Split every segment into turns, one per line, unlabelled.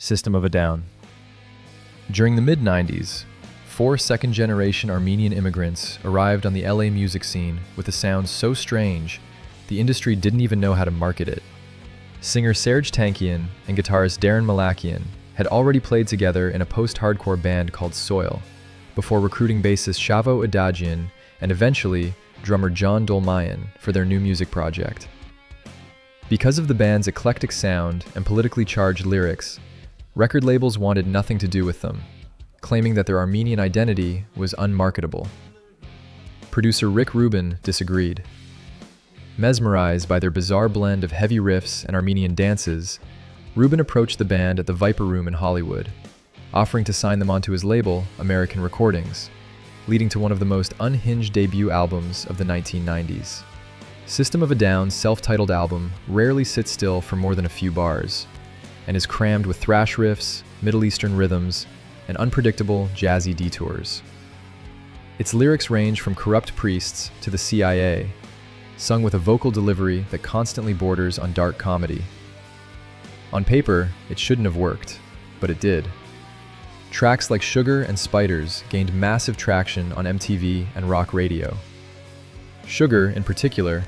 System of a Down. During the mid-90s, 4 second-generation Armenian immigrants arrived on the LA music scene with a sound so strange, the industry didn't even know how to market it. Singer Serj Tankian and guitarist Daron Malakian had already played together in a post-hardcore band called Soil, before recruiting bassist Shavo Odadjian and eventually drummer John Dolmayan for their new music project. Because of the band's eclectic sound and politically charged lyrics, record labels wanted nothing to do with them, claiming that their Armenian identity was unmarketable. Producer Rick Rubin disagreed. Mesmerized by their bizarre blend of heavy riffs and Armenian dances, Rubin approached the band at the Viper Room in Hollywood, offering to sign them onto his label, American Recordings, leading to one of the most unhinged debut albums of the 1990s. System of a Down's self-titled album rarely sits still for more than a few bars, and is crammed with thrash riffs, Middle Eastern rhythms, and unpredictable jazzy detours. Its lyrics range from corrupt priests to the CIA, sung with a vocal delivery that constantly borders on dark comedy. On paper, it shouldn't have worked, but it did. Tracks like Sugar and Spiders gained massive traction on MTV and rock radio. Sugar, in particular,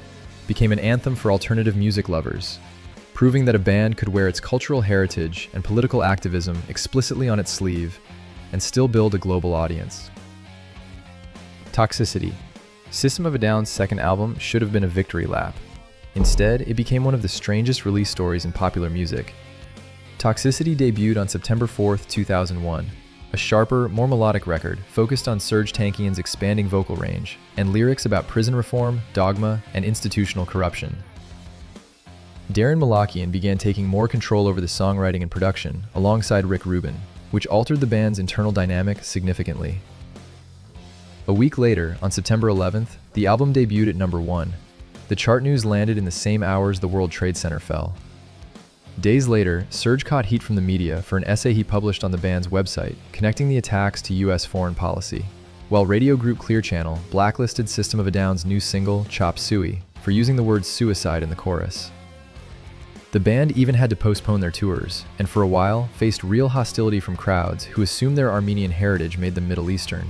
became an anthem for alternative music lovers, proving that a band could wear its cultural heritage and political activism explicitly on its sleeve and still build a global audience. Toxicity. System of a Down's second album should have been a victory lap. Instead, it became one of the strangest release stories in popular music. Toxicity debuted on September 4th, 2001, a sharper, more melodic record focused on Serj Tankian's expanding vocal range and lyrics about prison reform, dogma, and institutional corruption. Daron Malakian began taking more control over the songwriting and production, alongside Rick Rubin, which altered the band's internal dynamic significantly. A week later, on September 11th, the album debuted at number 1. The chart news landed in the same hours the World Trade Center fell. Days later, Serj caught heat from the media for an essay he published on the band's website, connecting the attacks to US foreign policy, while radio group Clear Channel blacklisted System of a Down's new single, Chop Suey, for using the word suicide in the chorus. The band even had to postpone their tours, and for a while faced real hostility from crowds who assumed their Armenian heritage made them Middle Eastern.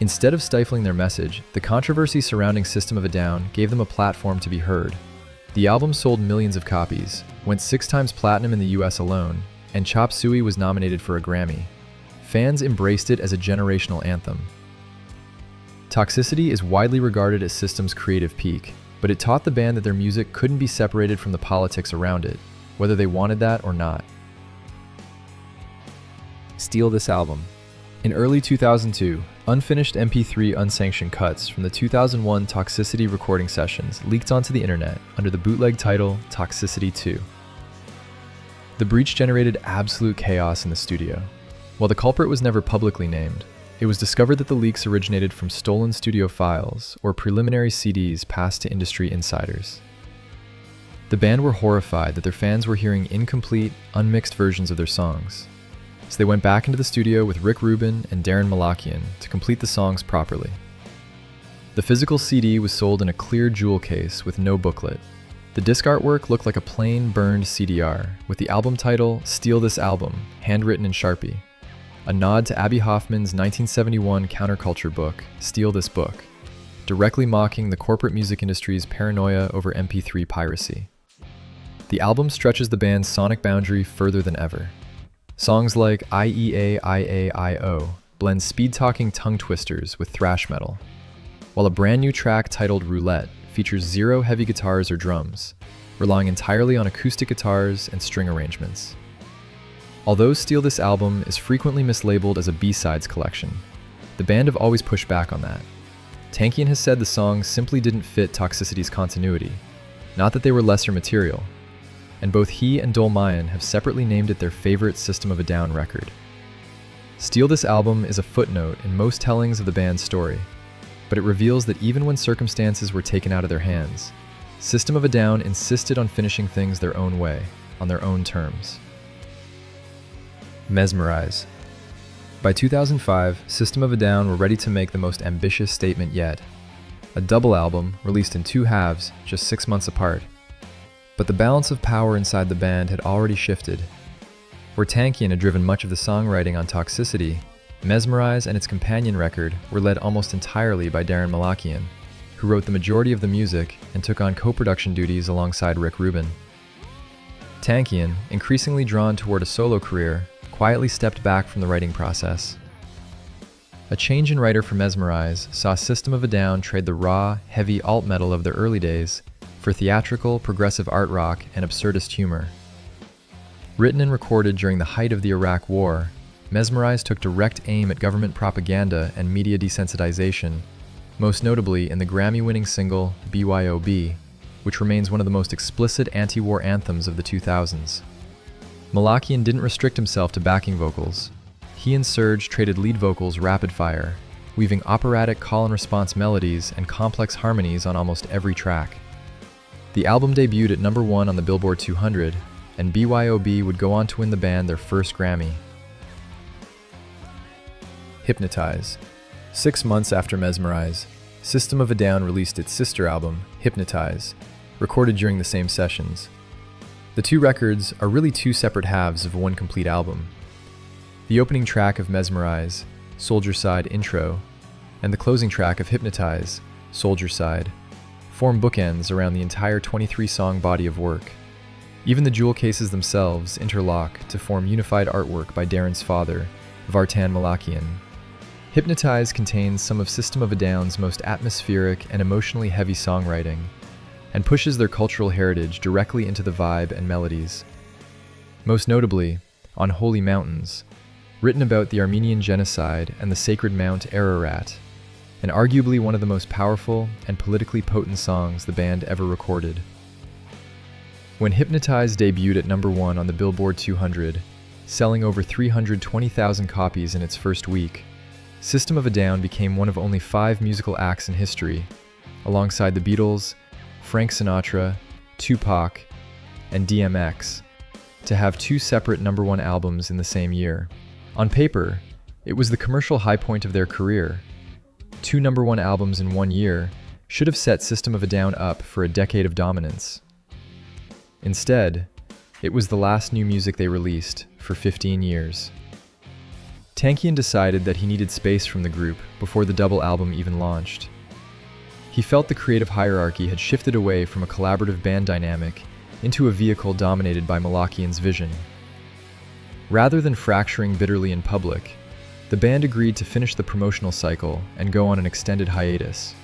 Instead of stifling their message, the controversy surrounding System of a Down gave them a platform to be heard. The album sold millions of copies, went 6 times platinum in the US alone, and Chop Suey was nominated for a Grammy. Fans embraced it as a generational anthem. Toxicity is widely regarded as System's creative peak, but it taught the band that their music couldn't be separated from the politics around it, whether they wanted that or not. Steal This Album. In early 2002, unfinished MP3 unsanctioned cuts from the 2001 Toxicity recording sessions leaked onto the internet under the bootleg title Toxicity 2. The breach generated absolute chaos in the studio. While the culprit was never publicly named, it was discovered that the leaks originated from stolen studio files or preliminary CDs passed to industry insiders. The band were horrified that their fans were hearing incomplete, unmixed versions of their songs, so they went back into the studio with Rick Rubin and Daron Malakian to complete the songs properly. The physical CD was sold in a clear jewel case with no booklet. The disc artwork looked like a plain, burned CDR, with the album title, Steal This Album, handwritten in Sharpie, a nod to Abby Hoffman's 1971 counterculture book, Steal This Book, directly mocking the corporate music industry's paranoia over MP3 piracy. The album stretches the band's sonic boundary further than ever. Songs like IEAIAIO blend speed-talking tongue twisters with thrash metal, while a brand new track titled Roulette features 0 heavy guitars or drums, relying entirely on acoustic guitars and string arrangements. Although Steal This Album is frequently mislabeled as a B-sides collection, the band have always pushed back on that. Tankian has said the songs simply didn't fit Toxicity's continuity, not that they were lesser material, and both he and Dolmayan have separately named it their favorite System of a Down record. Steal This Album is a footnote in most tellings of the band's story, but it reveals that even when circumstances were taken out of their hands, System of a Down insisted on finishing things their own way, on their own terms. Mezmerize. By 2005, System of a Down were ready to make the most ambitious statement yet. A double album released in 2 halves, just 6 months apart. But the balance of power inside the band had already shifted. Where Tankian had driven much of the songwriting on Toxicity, Mezmerize and its companion record were led almost entirely by Daron Malakian, who wrote the majority of the music and took on co-production duties alongside Rick Rubin. Tankian, increasingly drawn toward a solo career, quietly stepped back from the writing process. A change in writer for Mezmerize saw System of a Down trade the raw, heavy alt metal of their early days for theatrical, progressive art rock and absurdist humor. Written and recorded during the height of the Iraq War, Mezmerize took direct aim at government propaganda and media desensitization, most notably in the Grammy-winning single BYOB, which remains one of the most explicit anti-war anthems of the 2000s. Malakian didn't restrict himself to backing vocals. He and Serj traded lead vocals rapid-fire, weaving operatic call-and-response melodies and complex harmonies on almost every track. The album debuted at #1 on the Billboard 200, and BYOB would go on to win the band their first Grammy. Hypnotize. 6 months after Mezmerize, System of a Down released its sister album, Hypnotize, recorded during the same sessions. The two records are really two separate halves of one complete album. The opening track of Mezmerize, Soldier Side Intro, and the closing track of Hypnotize, Soldier Side, form bookends around the entire 23-song body of work. Even the jewel cases themselves interlock to form unified artwork by Daron's father, Daron Malakian. Hypnotize contains some of System of a Down's most atmospheric and emotionally heavy songwriting, and pushes their cultural heritage directly into the vibe and melodies. Most notably, on Holy Mountains, written about the Armenian genocide and the sacred Mount Ararat, and arguably one of the most powerful and politically potent songs the band ever recorded. When Hypnotize debuted at #1 on the Billboard 200, selling over 320,000 copies in its first week, System of a Down became one of only 5 musical acts in history, alongside the Beatles, Frank Sinatra, Tupac, and DMX, to have 2 separate #1 albums in the same year. On paper, it was the commercial high point of their career. 2 #1 albums in 1 year should have set System of a Down up for a decade of dominance. Instead, it was the last new music they released for 15 years. Tankian decided that he needed space from the group before the double album even launched. He felt the creative hierarchy had shifted away from a collaborative band dynamic into a vehicle dominated by Malakian's vision. Rather than fracturing bitterly in public, the band agreed to finish the promotional cycle and go on an extended hiatus.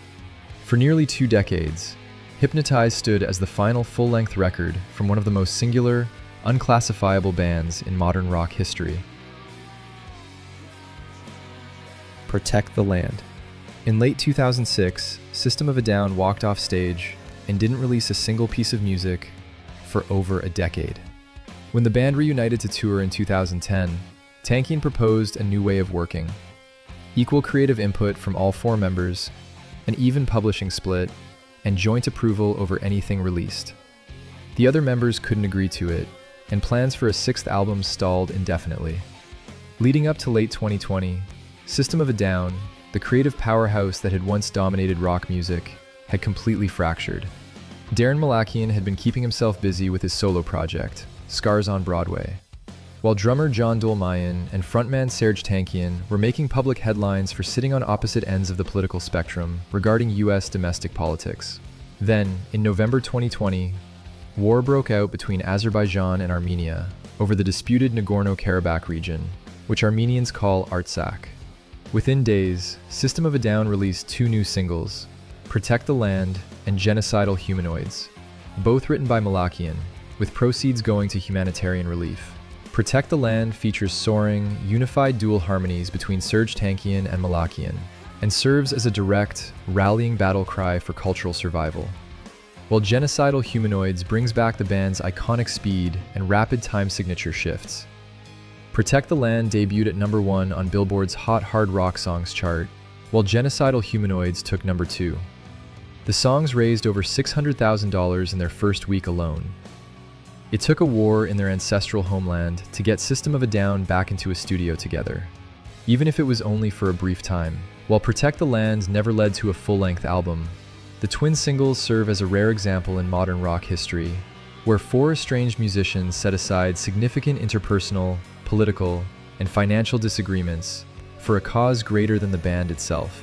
For nearly 2 decades, Hypnotize stood as the final full-length record from one of the most singular, unclassifiable bands in modern rock history. Protect the Land. In late 2006, System of a Down walked off stage and didn't release a single piece of music for over a decade. When the band reunited to tour in 2010, Tankian proposed a new way of working. Equal creative input from all 4 members, an even publishing split, and joint approval over anything released. The other members couldn't agree to it, and plans for a 6th album stalled indefinitely. Leading up to late 2020, System of a Down, the creative powerhouse that had once dominated rock music, had completely fractured. Daron Malakian had been keeping himself busy with his solo project, Scars on Broadway, while drummer John Dolmayan and frontman Serj Tankian were making public headlines for sitting on opposite ends of the political spectrum regarding US domestic politics. Then, in November 2020, war broke out between Azerbaijan and Armenia over the disputed Nagorno-Karabakh region, which Armenians call Artsakh. Within days, System of a Down released 2 new singles, Protect the Land and Genocidal Humanoids, both written by Malakian, with proceeds going to humanitarian relief. Protect the Land features soaring, unified dual harmonies between Serj Tankian and Malakian, and serves as a direct, rallying battle cry for cultural survival. While Genocidal Humanoids brings back the band's iconic speed and rapid time signature shifts. Protect the Land debuted at #1 on Billboard's Hot Hard Rock Songs chart, while Genocidal Humanoids took #2. The songs raised over $600,000 in their first week alone. It took a war in their ancestral homeland to get System of a Down back into a studio together, even if it was only for a brief time. While Protect the Land never led to a full-length album, the twin singles serve as a rare example in modern rock history, where four estranged musicians set aside significant interpersonal, political, and financial disagreements for a cause greater than the band itself.